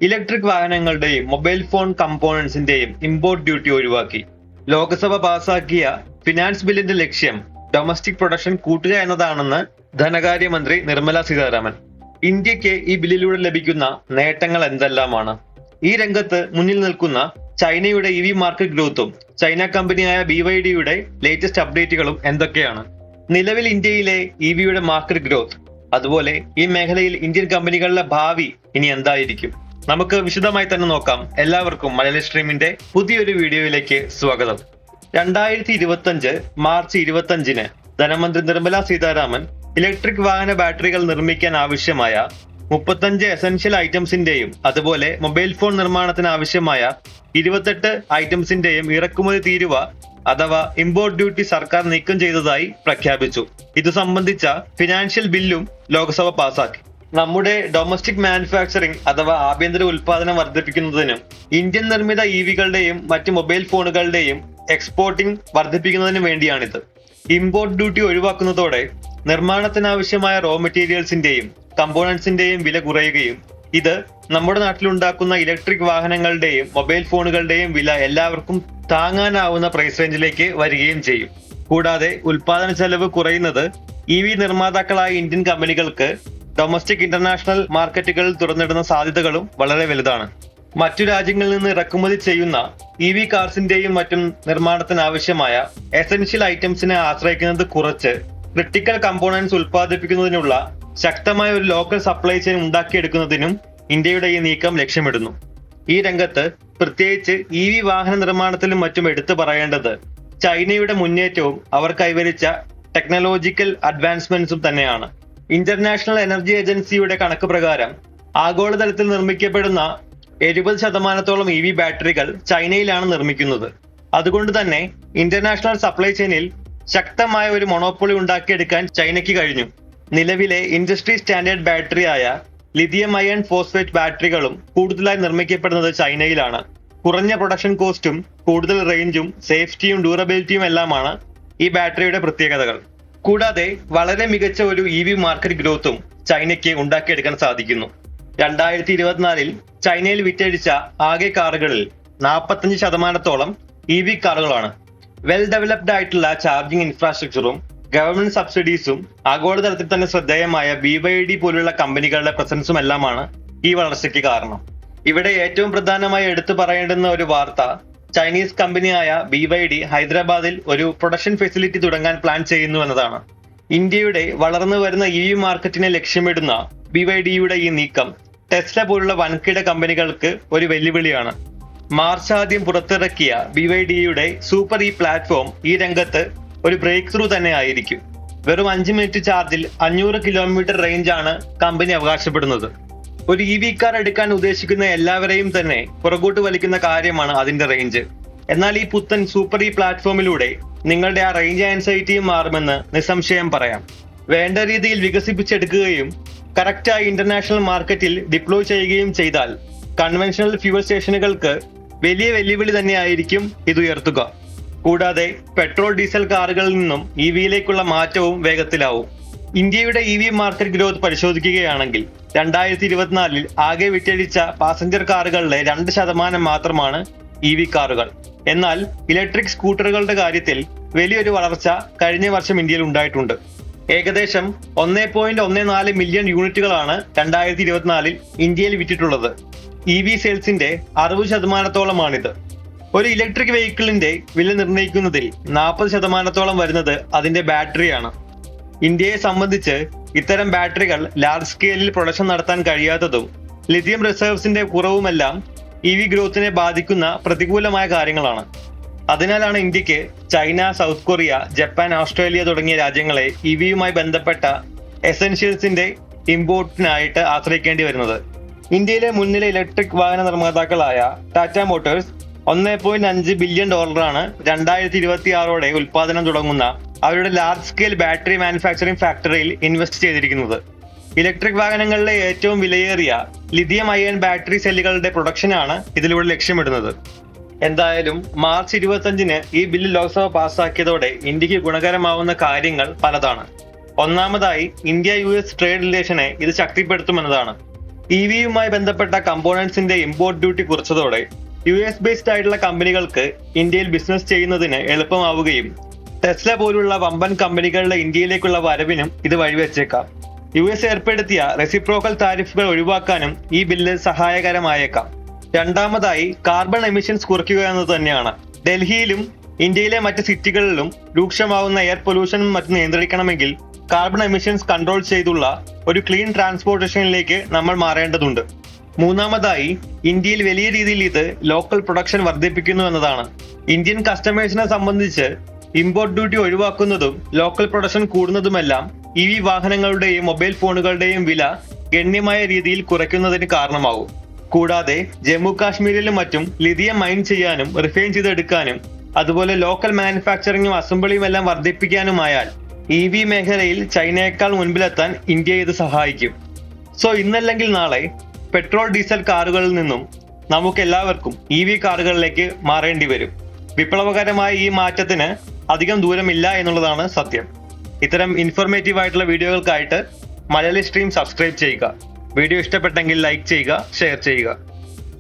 Electric വാഹനങ്ങളുടെയും mobile phone കമ്പോണന്റ്സിന്റെയും import duty ഒഴിവാക്കി. ലോക്സഭ പാസാക്കിയ ഫിനാൻസ് ബില്ലിന്റെ ലക്ഷ്യം ഡൊമസ്റ്റിക് പ്രൊഡക്ഷൻ കൂട്ടുക എന്നതാണെന്ന് ധനകാര്യമന്ത്രി നിർമ്മല സീതാരാമൻ. ഇന്ത്യക്ക് ഈ ബില്ലിലൂടെ ലഭിക്കുന്ന നേട്ടങ്ങൾ എന്തെല്ലാമാണ്? ഈ രംഗത്ത് മുന്നിൽ നിൽക്കുന്ന ചൈനയുടെ ഇ വി മാർക്കറ്റ് ഗ്രോത്തും ചൈന കമ്പനിയായ BYDയുടെ ലേറ്റസ്റ്റ് അപ്ഡേറ്റുകളും എന്തൊക്കെയാണ്? നിലവിൽ ഇന്ത്യയിലെ വിയുടെ മാർക്കറ്റ് ഗ്രോത്ത്, അതുപോലെ ഈ മേഖലയിൽ ഇന്ത്യൻ കമ്പനികളുടെ ഭാവി ഇനി എന്തായിരിക്കും? നമുക്ക് വിശദമായി തന്നെ നോക്കാം. എല്ലാവർക്കും മലയാളി സ്ട്രീമിന്റെ പുതിയൊരു വീഡിയോയിലേക്ക് സ്വാഗതം. 2025 മാർച്ച് 25 ധനമന്ത്രി നിർമ്മല സീതാരാമൻ ഇലക്ട്രിക് വാഹന ബാറ്ററികൾ നിർമ്മിക്കാൻ ആവശ്യമായ 35 എസൻഷ്യൽ ഐറ്റംസിന്റെയും അതുപോലെ മൊബൈൽ ഫോൺ നിർമ്മാണത്തിന് ആവശ്യമായ 28 ഐറ്റംസിന്റെയും ഇറക്കുമതി തീരുവ അഥവാ ഇമ്പോർട്ട് ഡ്യൂട്ടി സർക്കാർ നീക്കം ചെയ്തതായി പ്രഖ്യാപിച്ചു. ഇത് സംബന്ധിച്ച ഫിനാൻഷ്യൽ ബില്ലും ലോക്സഭ പാസാക്കി. നമ്മുടെ ഡൊമസ്റ്റിക് മാനുഫാക്ചറിംഗ് അഥവാ ആഭ്യന്തര ഉൽപാദനം വർദ്ധിപ്പിക്കുന്നതിനും ഇന്ത്യൻ നിർമ്മിത വികളുടെയും മറ്റ് മൊബൈൽ ഫോണുകളുടെയും എക്സ്പോർട്ടിംഗ് വർദ്ധിപ്പിക്കുന്നതിനും വേണ്ടിയാണിത്. ഇമ്പോർട്ട് ഡ്യൂട്ടി ഒഴിവാക്കുന്നതോടെ നിർമ്മാണത്തിനാവശ്യമായ റോ മെറ്റീരിയൽസിന്റെയും കമ്പോണന്റ്സിന്റെയും വില കുറയുകയും ഇത് നമ്മുടെ നാട്ടിലുണ്ടാക്കുന്ന ഇലക്ട്രിക് വാഹനങ്ങളുടെയും മൊബൈൽ ഫോണുകളുടെയും വില എല്ലാവർക്കും താങ്ങാനാവുന്ന പ്രൈസ് റേഞ്ചിലേക്ക് വരികയും ചെയ്യും. കൂടാതെ ഉൽപാദന ചെലവ് കുറയുന്നത് നിർമ്മാതാക്കളായ ഇന്ത്യൻ കമ്പനികൾക്ക് ഡൊമസ്റ്റിക് ഇന്റർനാഷണൽ മാർക്കറ്റുകളിൽ തുറന്നിടുന്ന സാധ്യതകളും വളരെ വലുതാണ്. മറ്റു രാജ്യങ്ങളിൽ നിന്ന് ഇറക്കുമതി ചെയ്യുന്ന കാർസിന്റെയും മറ്റും നിർമ്മാണത്തിന് ആവശ്യമായ എസൻഷ്യൽ ഐറ്റംസിനെ ആശ്രയിക്കുന്നത് കുറച്ച് ക്രിട്ടിക്കൽ കമ്പോണന്റ്സ് ഉൽപ്പാദിപ്പിക്കുന്നതിനുള്ള ശക്തമായ ഒരു ലോക്കൽ സപ്ലൈ ചെയിൻ ഉണ്ടാക്കിയെടുക്കുന്നതിനും ഇന്ത്യയുടെ ഈ നീക്കം ലക്ഷ്യമിടുന്നു. ഈ രംഗത്ത് പ്രത്യേകിച്ച് വാഹന നിർമ്മാണത്തിലും മറ്റും എടുത്തു പറയേണ്ടത് ചൈനയുടെ മുന്നേറ്റവും അവർ കൈവരിച്ച ടെക്നോളജിക്കൽ അഡ്വാൻസ്മെന്റ്സും തന്നെയാണ്. ഇന്റർനാഷണൽ എനർജി ഏജൻസിയുടെ കണക്ക് പ്രകാരം ആഗോളതലത്തിൽ നിർമ്മിക്കപ്പെടുന്ന 70% ബാറ്ററികൾ ചൈനയിലാണ് നിർമ്മിക്കുന്നത്. അതുകൊണ്ട് തന്നെ ഇന്റർനാഷണൽ സപ്ലൈ ചെയിനിൽ ശക്തമായ ഒരു മൊണോപ്പൊളി ഉണ്ടാക്കിയെടുക്കാൻ ചൈനയ്ക്ക് കഴിഞ്ഞു. നിലവിലെ ഇൻഡസ്ട്രി സ്റ്റാൻഡേർഡ് ബാറ്ററിയായ ലിഥിയം അയൺ ഫോസ്ഫേറ്റ് ബാറ്ററികളും കൂടുതലായി നിർമ്മിക്കപ്പെടുന്നത് ചൈനയിലാണ്. കുറഞ്ഞ പ്രൊഡക്ഷൻ കോസ്റ്റും കൂടുതൽ റേഞ്ചും സേഫ്റ്റിയും ഡ്യൂറബിലിറ്റിയും എല്ലാമാണ് ഈ ബാറ്ററിയുടെ പ്രത്യേകതകൾ. കൂടാതെ വളരെ മികച്ച ഒരു മാർക്കറ്റ് ഗ്രോത്തും ചൈനയ്ക്ക് ഉണ്ടാക്കിയെടുക്കാൻ സാധിക്കുന്നു. 2024 ചൈനയിൽ വിറ്റഴിച്ച ആകെ കാറുകളിൽ 45% കാറുകളാണ്. വെൽ ഡെവലപ്ഡ് ആയിട്ടുള്ള ചാർജിംഗ് ഇൻഫ്രാസ്ട്രക്ചറും ഗവൺമെന്റ് സബ്സിഡീസും ആഗോളതലത്തിൽ തന്നെ ശ്രദ്ധേയമായ BYD പോലുള്ള കമ്പനികളുടെ പ്രസൻസും എല്ലാമാണ് ഈ വളർച്ചയ്ക്ക് കാരണം. ഇവിടെ ഏറ്റവും പ്രധാനമായി എടുത്തു പറയേണ്ടുന്ന ഒരു വാർത്ത ചൈനീസ് കമ്പനിയായ BYD ഹൈദരാബാദിൽ ഒരു പ്രൊഡക്ഷൻ ഫെസിലിറ്റി തുടങ്ങാൻ പ്ലാൻ ചെയ്യുന്നു എന്നതാണ്. ഇന്ത്യയുടെ വളർന്നു വരുന്ന മാർക്കറ്റിനെ ലക്ഷ്യമിടുന്ന BYDയുടെ ഈ നീക്കം ടെസ്ല പോലുള്ള വൻകിട കമ്പനികൾക്ക് ഒരു വെല്ലുവിളിയാണ്. മാർച്ച് ആദ്യം പുറത്തിറക്കിയ BYDയുടെ സൂപ്പർ പ്ലാറ്റ്ഫോം ഈ രംഗത്ത് ഒരു ബ്രേക്ക് ത്രൂ തന്നെ ആയിരിക്കും. വെറും 5 മിനിറ്റ് ചാർജിൽ 500 കിലോമീറ്റർ റേഞ്ചാണ് കമ്പനി അവകാശപ്പെടുന്നത്. ഒരു കാർ എടുക്കാൻ ഉദ്ദേശിക്കുന്ന എല്ലാവരെയും തന്നെ പുറകോട്ട് വലിക്കുന്ന കാര്യമാണ് അതിന്റെ റേഞ്ച്. എന്നാൽ ഈ പുത്തൻ സൂപ്പർ പ്ലാറ്റ്ഫോമിലൂടെ നിങ്ങളുടെ ആ റേഞ്ച് ആൻസൈറ്റിയും മാറുമെന്ന് നിസ്സംശയം പറയാം. വേണ്ട രീതിയിൽ വികസിപ്പിച്ചെടുക്കുകയും കറക്റ്റായി ഇന്റർനാഷണൽ മാർക്കറ്റിൽ ഡിപ്ലോയ് ചെയ്യുകയും ചെയ്താൽ കൺവെൻഷണൽ ഫ്യൂവൽ സ്റ്റേഷനുകൾക്ക് വലിയ വെല്ലുവിളി തന്നെയായിരിക്കും ഇത് ഉയർത്തുക. കൂടാതെ പെട്രോൾ ഡീസൽ കാറുകളിൽ നിന്നും യിലേക്കുള്ള മാറ്റവും വേഗത്തിലാവും. ഇന്ത്യയുടെ മാർക്കറ്റ് ഗ്രോത്ത് പരിശോധിക്കുകയാണെങ്കിൽ 2024 ആകെ വിറ്റഴിച്ച പാസഞ്ചർ കാറുകളിലെ 2% മാത്രമാണ് കാറുകൾ. എന്നാൽ ഇലക്ട്രിക് സ്കൂട്ടറുകളുടെ കാര്യത്തിൽ വലിയൊരു വളർച്ച കഴിഞ്ഞ വർഷം ഇന്ത്യയിൽ ഉണ്ടായിട്ടുണ്ട്. ഏകദേശം 1.14 മില്യൺ യൂണിറ്റുകളാണ് 2024 ഇന്ത്യയിൽ വിറ്റിട്ടുള്ളത്. സെയിൽസിന്റെ 60%-ഓളമാണിത്. ഒരു ഇലക്ട്രിക് വെഹിക്കിളിന്റെ വില നിർണ്ണയിക്കുന്നതിൽ 40% വരുന്നത് അതിന്റെ ബാറ്ററിയാണ്. ഇന്ത്യയെ സംബന്ധിച്ച് ഇത്തരം ബാറ്ററികൾ ലാർജ് സ്കെയിലിൽ പ്രൊഡക്ഷൻ നടത്താൻ കഴിയാത്തതും ലിഥിയം റിസർവ്സിന്റെ കുറവുമെല്ലാം ഗ്രോത്തിനെ ബാധിക്കുന്ന പ്രതികൂലമായ കാര്യങ്ങളാണ്. അതിനാലാണ് ഇന്ത്യക്ക് China, south Korea, Japan, Australia തുടങ്ങിയ രാജ്യങ്ങളെ യുമായി ബന്ധപ്പെട്ട എസൻഷ്യൽസിന്റെ ഇമ്പോർട്ടിനായിട്ട് ആശ്രയിക്കേണ്ടി വരുന്നത്. ഇന്ത്യയിലെ മുൻനിര ഇലക്ട്രിക് വാഹന നിർമ്മാതാക്കളായ ടാറ്റ മോട്ടോഴ്സ് $1.5 ബില്യൺ 2026 ഉൽപാദനം തുടങ്ങുന്ന അവരുടെ ലാർജ് സ്കെയിൽ ബാറ്ററി മാനുഫാക്ചറിംഗ് ഫാക്ടറിയിൽ ഇൻവെസ്റ്റ് ചെയ്തിരിക്കുന്നത്. ഇലക്ട്രിക് വാഹനങ്ങളിലെ ഏറ്റവും വിലയേറിയ ലിഥിയം അയൺ ബാറ്ററി സെല്ലുകളുടെ പ്രൊഡക്ഷനാണ് ഇതിലൂടെ ലക്ഷ്യമിടുന്നത്. എന്തായാലും മാർച്ച് 25 ഈ ബില്ല് ലോക്സഭ പാസ്സാക്കിയതോടെ ഇന്ത്യക്ക് ഗുണകരമാവുന്ന കാര്യങ്ങൾ പലതാണ്. ഒന്നാമതായി ഇന്ത്യ US ട്രേഡ് റിലേഷനെ ഇത് ശക്തിപ്പെടുത്തുമെന്നതാണ്. EV-യുമായി ബന്ധപ്പെട്ട കമ്പോണൻസിന്റെ ഇമ്പോർട്ട് ഡ്യൂട്ടി കുറച്ചതോടെ US ബേസ്ഡ് ആയിട്ടുള്ള കമ്പനികൾക്ക് ഇന്ത്യയിൽ ബിസിനസ് ചെയ്യുന്നതിന് എളുപ്പമാവുകയും ടെസ്ല പോലുള്ള വമ്പൻ കമ്പനികളുടെ ഇന്ത്യയിലേക്കുള്ള വരവിനും ഇത് വഴിവെച്ചേക്കാം. US ഏർപ്പെടുത്തിയ റെസിപ്രോക്കൽ താരിഫുകൾ ഒഴിവാക്കാനും ഈ ബില്ല് സഹായകരമായേക്കാം. രണ്ടാമതായി കാർബൺ എമിഷൻസ് കുറയ്ക്കുക എന്നത് തന്നെയാണ്. ഡൽഹിയിലും ഇന്ത്യയിലെ മറ്റ് സിറ്റികളിലും രൂക്ഷമാവുന്ന എയർ പൊല്യൂഷനും മറ്റും നിയന്ത്രിക്കണമെങ്കിൽ കാർബൺ എമിഷൻസ് കൺട്രോൾ ചെയ്തുള്ള ഒരു ക്ലീൻ ട്രാൻസ്പോർട്ടേഷനിലേക്ക് നമ്മൾ മാറേണ്ടതുണ്ട്. മൂന്നാമതായി ഇന്ത്യയിൽ വലിയ രീതിയിൽ ഇത് ലോക്കൽ പ്രൊഡക്ഷൻ വർദ്ധിപ്പിക്കുന്നു എന്നതാണ്. ഇന്ത്യൻ കസ്റ്റമേഴ്സിനെ സംബന്ധിച്ച് ഇമ്പോർട്ട് ഡ്യൂട്ടി ഒഴിവാക്കുന്നതും ലോക്കൽ പ്രൊഡക്ഷൻ കൂടുന്നതുമെല്ലാം EV വാഹനങ്ങളുടെയും മൊബൈൽ ഫോണുകളുടെയും വില ഗണ്യമായ രീതിയിൽ കുറയ്ക്കുന്നതിന് കാരണമാകും. കൂടാതെ ജമ്മു കാശ്മീരിലും മറ്റും ലിഥിയം മൈൻ ചെയ്യാനും റിഫൈൻ ചെയ്തെടുക്കാനും അതുപോലെ ലോക്കൽ മാനുഫാക്ചറിങ്ങും അസംബ്ലിയും എല്ലാം വർദ്ധിപ്പിക്കാനുമായാൽ EV മേഖലയിൽ ചൈനയേക്കാൾ മുൻപിലെത്താൻ ഇന്ത്യയെ ഇത് സഹായിക്കും. സോ ഇന്നല്ലെങ്കിൽ നാളെ പെട്രോൾ ഡീസൽ കാറുകളിൽ നിന്നും നമുക്ക് എല്ലാവർക്കും EV കാറുകളിലേക്ക് മാറേണ്ടി വരും. വിപ്ലവകരമായ ഈ മാറ്റത്തിന് അധികം ദൂരമില്ല എന്നുള്ളതാണ് സത്യം. ഇത്തരം ഇൻഫോർമേറ്റീവ് ആയിട്ടുള്ള വീഡിയോകൾക്കായിട്ട് മലയാളി സ്ട്രീം സബ്സ്ക്രൈബ് ചെയ്യുക. വീഡിയോ ഇഷ്ടപ്പെട്ടെങ്കിൽ ലൈക്ക് ചെയ്യുക, ഷെയർ ചെയ്യുക.